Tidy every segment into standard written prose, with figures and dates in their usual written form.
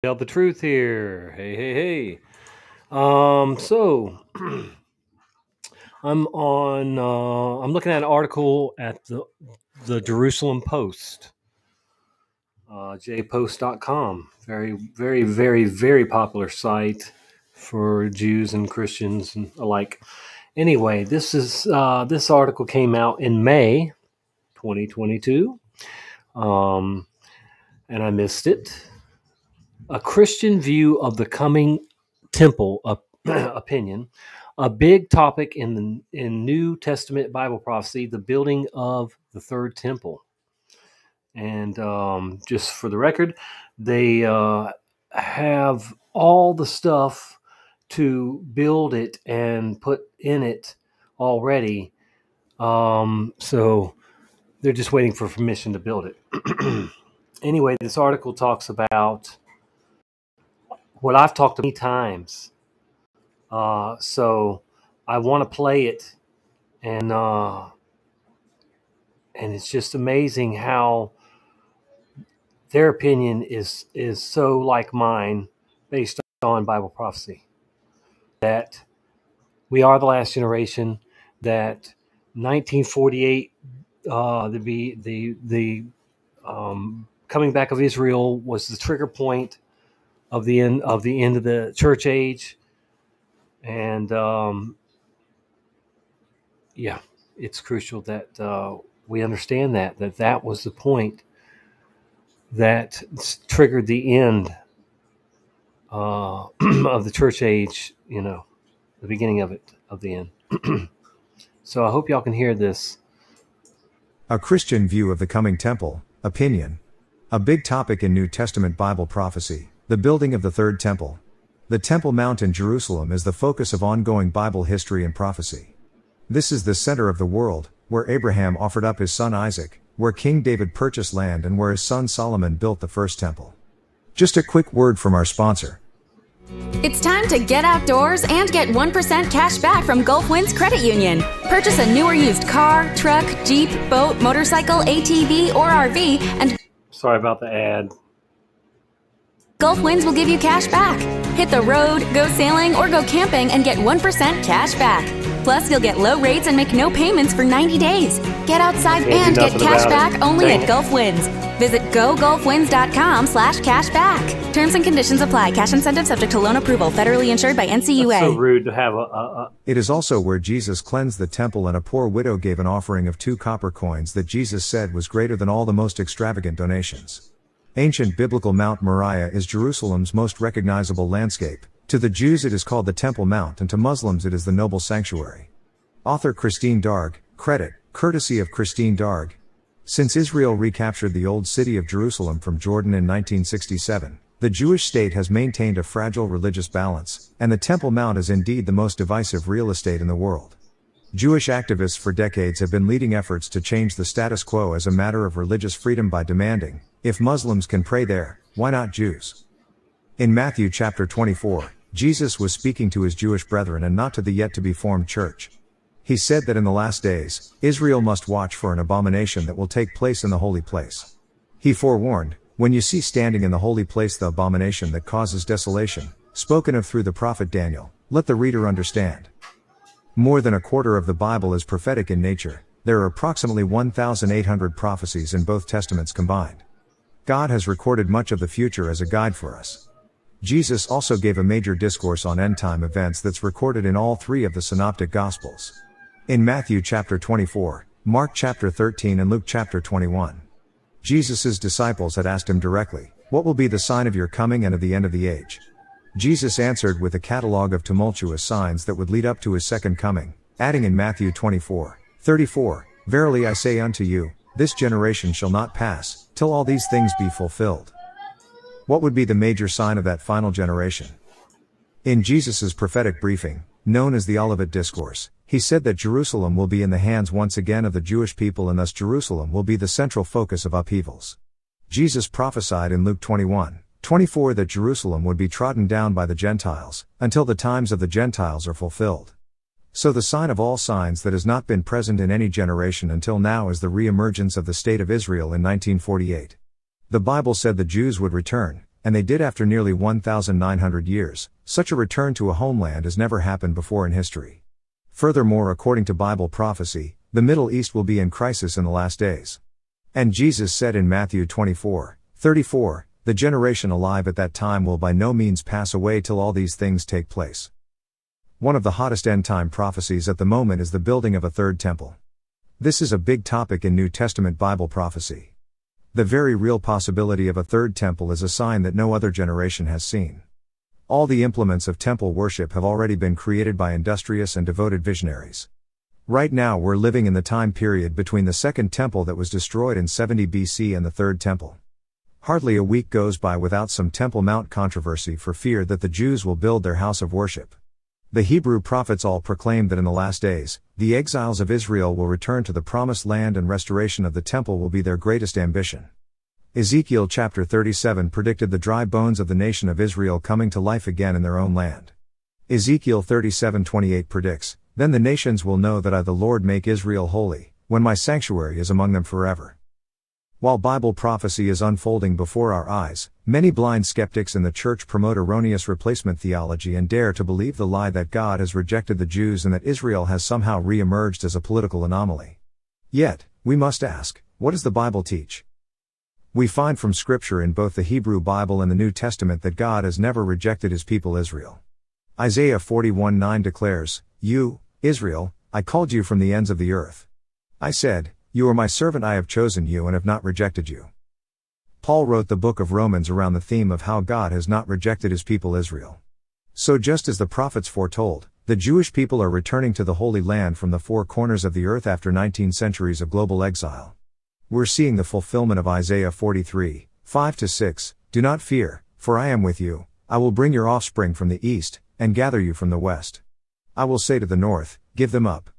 Tell the truth here. Hey, hey, hey. So I'm on. I'm looking at an article at the Jerusalem Post, jpost.com. Very, very, very, very popular site for Jews and Christians and alike. Anyway, this article came out in May 2022, and I missed it. A Christian view of the coming temple opinion, a big topic in New Testament Bible prophecy, the building of the third temple. And just for the record, they have all the stuff to build it and put in it already. So they're just waiting for permission to build it. Anyway, this article talks about what I've talked many times. So I want to play it, and it's just amazing how their opinion is so like mine, based on Bible prophecy. That we are the last generation. That 1948, the coming back of Israel was the trigger point of the end of the church age. And it's crucial that we understand that was the point that triggered the end of the church age, the beginning of the end. So I hope y'all can hear this. A Christian view of the coming temple, opinion. A big topic in New Testament Bible prophecy, the building of the third temple. The Temple Mount in Jerusalem is the focus of ongoing Bible history and prophecy. This is the center of the world, where Abraham offered up his son Isaac, where King David purchased land, and where his son Solomon built the first temple. Just a quick word from our sponsor. It's time to get outdoors and get 1% cash back from Gulf Winds Credit Union. Purchase a new or used car, truck, Jeep, boat, motorcycle, ATV, or RV, and sorry about the ad. Gulf Winds will give you cash back. Hit the road, go sailing, or go camping and get 1% cash back. Plus, you'll get low rates and make no payments for 90 days. Get outside and get cash back only at Gulf Winds. Visit gogulfwinds.com/cashback. Terms and conditions apply. Cash incentive subject to loan approval. Federally insured by NCUA. That's so rude to have a... It is also where Jesus cleansed the temple, and a poor widow gave an offering of 2 copper coins that Jesus said was greater than all the most extravagant donations. Ancient biblical Mount Moriah is Jerusalem's most recognizable landscape. To the Jews it is called the Temple Mount, and to Muslims it is the Noble Sanctuary. Author Christine Darg, courtesy of Christine Darg. Since Israel recaptured the old city of Jerusalem from Jordan in 1967, the Jewish state has maintained a fragile religious balance, and the Temple Mount is indeed the most divisive real estate in the world. Jewish activists for decades have been leading efforts to change the status quo as a matter of religious freedom by demanding, if Muslims can pray there, why not Jews? In Matthew chapter 24, Jesus was speaking to his Jewish brethren and not to the yet-to-be-formed church. He said that in the last days, Israel must watch for an abomination that will take place in the holy place. He forewarned, when you see standing in the holy place the abomination that causes desolation, spoken of through the prophet Daniel, let the reader understand. More than a quarter of the Bible is prophetic in nature. There are approximately 1,800 prophecies in both testaments combined. God has recorded much of the future as a guide for us. Jesus also gave a major discourse on end-time events that's recorded in all 3 of the synoptic gospels. In Matthew chapter 24, Mark chapter 13 and Luke chapter 21. Jesus' disciples had asked him directly, "What will be the sign of your coming and of the end of the age?" Jesus answered with a catalog of tumultuous signs that would lead up to his second coming, adding in Matthew 24:34, "Verily I say unto you, this generation shall not pass, till all these things be fulfilled." What would be the major sign of that final generation? In Jesus' prophetic briefing, known as the Olivet Discourse, he said that Jerusalem will be in the hands once again of the Jewish people, and thus Jerusalem will be the central focus of upheavals. Jesus prophesied in Luke 21:24 that Jerusalem would be trodden down by the Gentiles, until the times of the Gentiles are fulfilled. So the sign of all signs that has not been present in any generation until now is the re-emergence of the State of Israel in 1948. The Bible said the Jews would return, and they did after nearly 1,900 years. Such a return to a homeland has never happened before in history. Furthermore, according to Bible prophecy, the Middle East will be in crisis in the last days. And Jesus said in Matthew 24:34, the generation alive at that time will by no means pass away till all these things take place. One of the hottest end-time prophecies at the moment is the building of a third temple. This is a big topic in New Testament Bible prophecy. The very real possibility of a third temple is a sign that no other generation has seen. All the implements of temple worship have already been created by industrious and devoted visionaries. Right now we're living in the time period between the second temple that was destroyed in 70 BC and the third temple. Hardly a week goes by without some Temple Mount controversy for fear that the Jews will build their house of worship. The Hebrew prophets all proclaim that in the last days, the exiles of Israel will return to the promised land and restoration of the temple will be their greatest ambition. Ezekiel chapter 37 predicted the dry bones of the nation of Israel coming to life again in their own land. Ezekiel 37:28 predicts, then the nations will know that I the Lord make Israel holy, when my sanctuary is among them forever. While Bible prophecy is unfolding before our eyes, many blind skeptics in the church promote erroneous replacement theology and dare to believe the lie that God has rejected the Jews and that Israel has somehow re-emerged as a political anomaly. Yet, we must ask, what does the Bible teach? We find from Scripture in both the Hebrew Bible and the New Testament that God has never rejected his people Israel. Isaiah 41:9 declares, You, Israel, I called you from the ends of the earth. I said, You are my servant, I have chosen you and have not rejected you. Paul wrote the book of Romans around the theme of how God has not rejected his people Israel. So just as the prophets foretold, the Jewish people are returning to the Holy Land from the four corners of the earth after 19 centuries of global exile. We're seeing the fulfillment of Isaiah 43:5-6, Do not fear, for I am with you, I will bring your offspring from the east, and gather you from the west. I will say to the north, Give them up.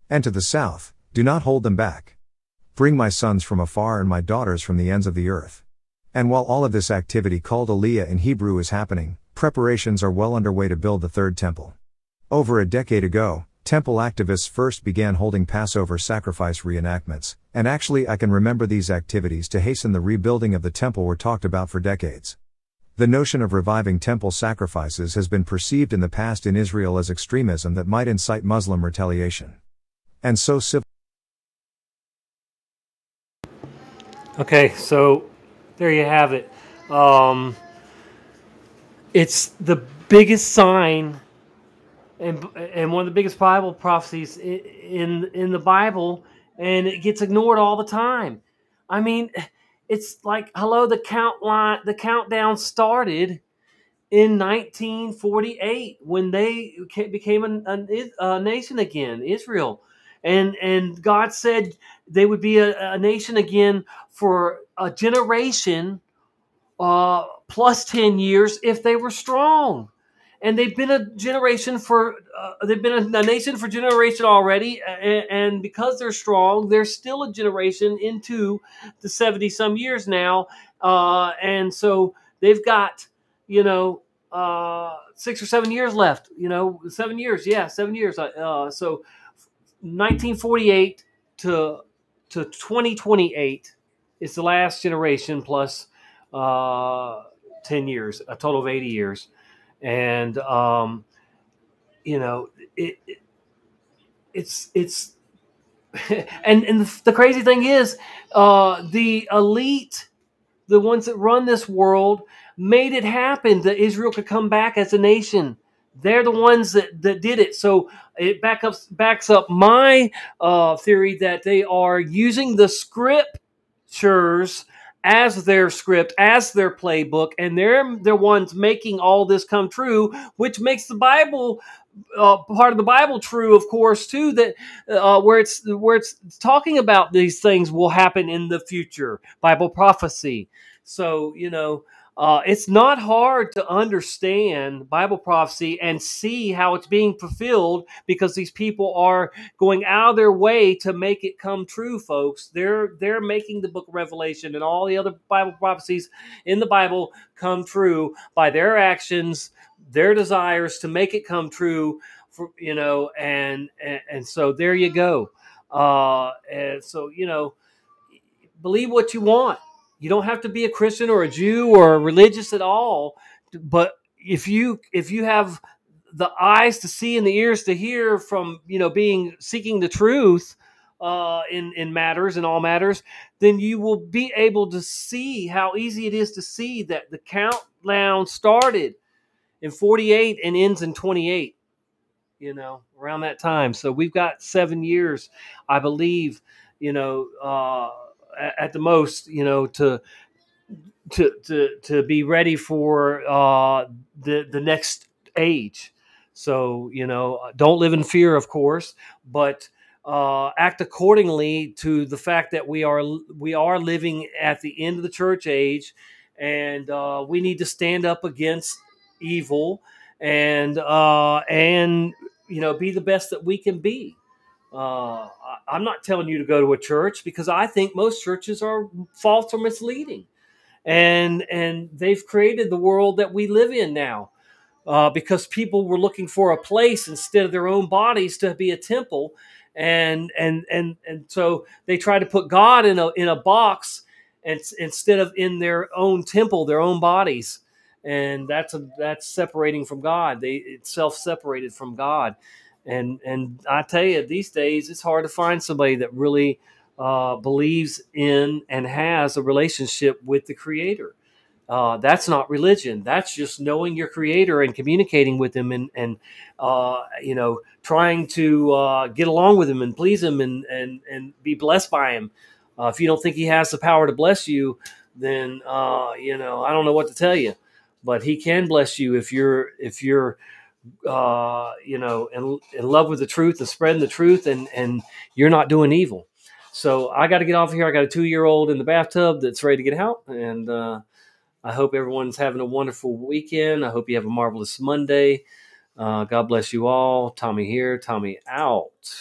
And to the south, Do not hold them back. Bring my sons from afar and my daughters from the ends of the earth. And while all of this activity called Aliyah in Hebrew is happening, preparations are well underway to build the third temple. Over a decade ago, temple activists first began holding Passover sacrifice reenactments, and actually I can remember these activities to hasten the rebuilding of the temple were talked about for decades. The notion of reviving temple sacrifices has been perceived in the past in Israel as extremism that might incite Muslim retaliation. And so Okay, so there you have it. It's the biggest sign and one of the biggest Bible prophecies in the Bible, and it gets ignored all the time. I mean, it's like, hello, the countdown started in 1948 when they became a nation again, Israel, and God said they would be a nation again for a generation plus 10 years if they were strong. And they've been a generation for they've been a nation for generation already, and because they're strong, they're still a generation into the 70 some years now, and so they've got 6 or 7 years left. 7 years, yeah, 7 years. So 1948 to 2028 is the last generation plus 10 years, a total of 80 years. And it's and the crazy thing is, the elite, the ones that run this world, made it happen that Israel could come back as a nation. They're the ones that did it. So it backs up my theory that they are using the SCRITures as their script, as their playbook, and they're the ones making all this come true, which makes the Bible part of the Bible true, of course, too. That where it's talking about these things will happen in the future, Bible prophecy. So it's not hard to understand Bible prophecy and see how it's being fulfilled, because these people are going out of their way to make it come true, folks. They're making the book of Revelation and all the other Bible prophecies in the Bible come true by their actions, their desires to make it come true, and so there you go. And so, believe what you want. You don't have to be a Christian or a Jew or religious at all, but if you have the eyes to see and the ears to hear from being seeking the truth in matters, in all matters, then you will be able to see how easy it is to see that the countdown started in 48 and ends in 28. Around that time. So we've got 7 years, I believe, at the most, to be ready for the next age. So don't live in fear, of course, but act accordingly to the fact that we are living at the end of the church age, and we need to stand up against evil and be the best that we can be. I'm not telling you to go to a church, because I think most churches are false or misleading, and they've created the world that we live in now, because people were looking for a place instead of their own bodies to be a temple, and so they try to put God in a box, and instead of in their own temple, their own bodies, and that's separating from God. It's self-separated from God, and I tell you, these days it's hard to find somebody that really believes in and has a relationship with the Creator. That's not religion. That's just knowing your Creator and communicating with Him, and trying to get along with Him and please Him, and be blessed by Him. If you don't think He has the power to bless you, then I don't know what to tell you. But He can bless you if you're in love with the truth and spreading the truth, and you're not doing evil. So I got to get off here. I got a 2-year-old in the bathtub that's ready to get out, and I hope everyone's having a wonderful weekend. I hope you have a marvelous Monday. God bless you all. Tommy here. Tommy out.